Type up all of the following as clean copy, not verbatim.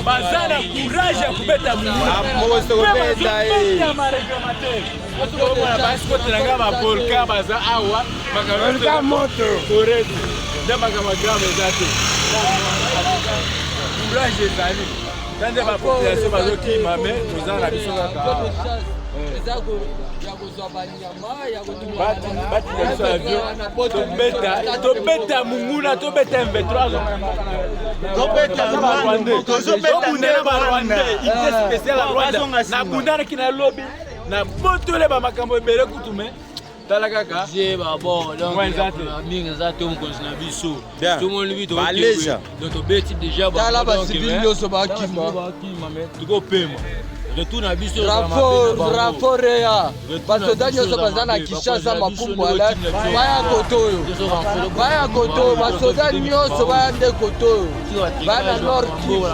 bazana courage ya kubeta baskotelanga bavolka baza awa volka moto correct nde makambo grave eza te courage ezali nde bapopulation bazokima me toza na biso kaka batina biso avion tobeta munguna tobeta M23 tobundela barwandais ide spécial ya Rwanda nabundanaki na lobi na botole bamakambo ebele kutu me tala kaka tobeti deja tokopema retour na biso rapport ya basoda nyonso baza na Kinshasa mapumbu ala baya koto basoda nyonso baya nde koto baya na Nord Kivu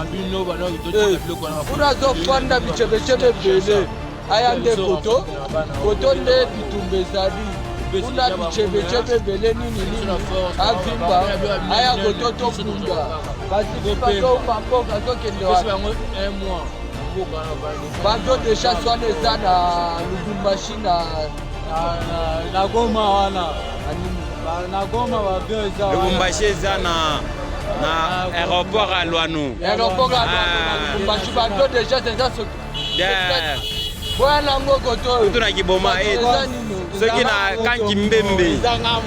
kuna zofanda bichebechebe bele aya nde koto nde bitumba ezali kuna bichebechebe bele nini avimba aya koto tokunda basipakoma mboka zokende wana bato deja swana eza na Lubumbashi na Goma wana na Goma babio eza Lubumbashi eza na aéroport à Luano Lubumbashi bato deja eza bwana ngoko to tuna kiboma soki na kanki mbembe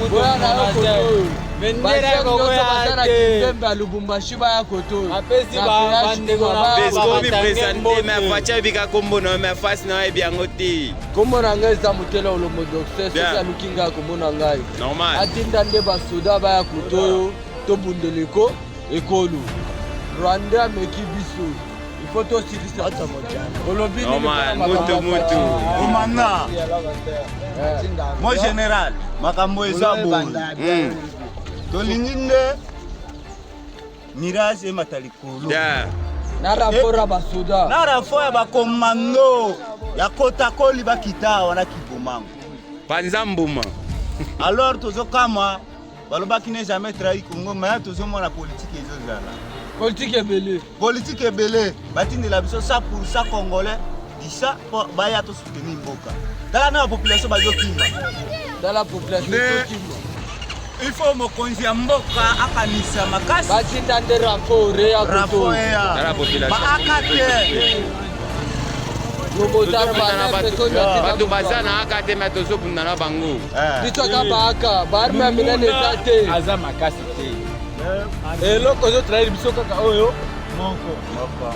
bwana koto Bendera koko ya Kimbembe ya Lubumbashi baya koto apesi bande kona besko bi presente me facha bika kombo na me face na ebiango te kombo na ngai za mutela olomo docteur soki alukinga komona ngai normal atinda nde basoda baya koto to bundeleko ekolu Rwanda meki biso il faut to silisa ta mojana olobi ni mutu komanda mo général makambo ezabo tolingi nde mirage emata likolo na rapport ya basoda na rapport ya bakomando ya kotakoli bakita wana kibomango panza mbuma alors tozokama balobaki ne jamais trahi Congo mais tozomona politique ebele batindela biso 100% congolais disa baya to soutenir mboka dala na population bazokima dala population tokima il faut mokonzi ya mboka akanisa makasi batinda nde rapport ya koto dala population baakate bato baza na akate me tozobunda na bango biso ka baaka baarme ya minene eza te aza makasi te eloko ezotrahir biso kaka oyo moko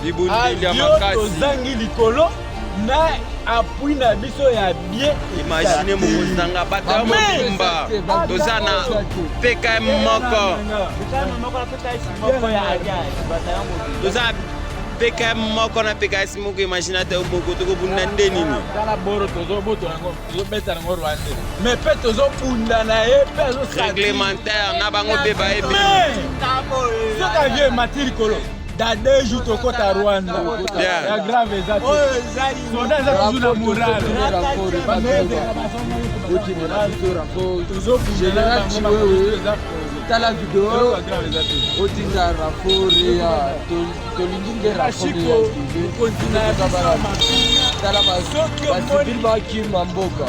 libundeli ya makasi tozangi likolo na appui na biso ya bien imagine mozanga bato ya mobimba toza na PKM moko toza PKM moko na PKS moko imagine te moko tokobunda nde nini tala boro tozobota nango tozobeta nango Rwanda mais pe tozobunda na ye pe réglementaire na bango mpe bayebi soki avie emati likolo dans 2 jours tokota Rwanda ya grave eza te soda eza toujours na moral général Chiwewe tala video otinda rapport ya tolingi nge rapport ya tala basivili bakima mboka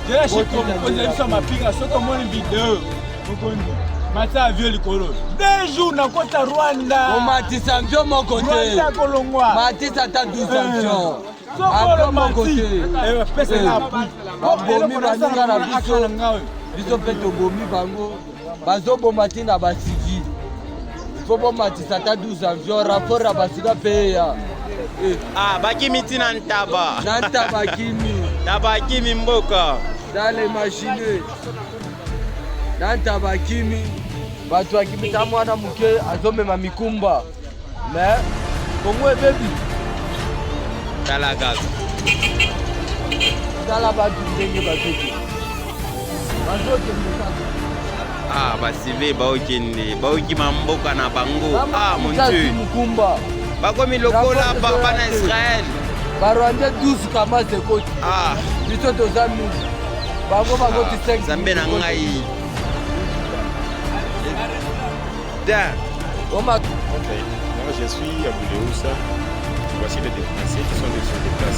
jeachikonza mapinga soki omoni video mata avio likolo 2 jours nakota Rwanda omatisa avion moko te matisa ata 12 avion avion moko te babomi baninga na biso mpe tobomi bango bazoboma ntina basivile ifo bomatisa ata 12 avion rapport ya basika mpe ya bakimi ntina ntaba na ntaba kimi taba kimi mboka dale machine na ntaba kimi bato bakimisa mwana moke azomema mikumba me kongo ebebi tala kaka tala bato ndenge bazokende basivile baokima mboka na bango mon dieu mukumba bakomi lokola bana Israel barwande 12 kamase ekoti biso toza mingi bango bakoti 5 zambe na ngai Oma. Ok. Moi, je suis à Bouleusa. Voici les déplacés qui sont déplacés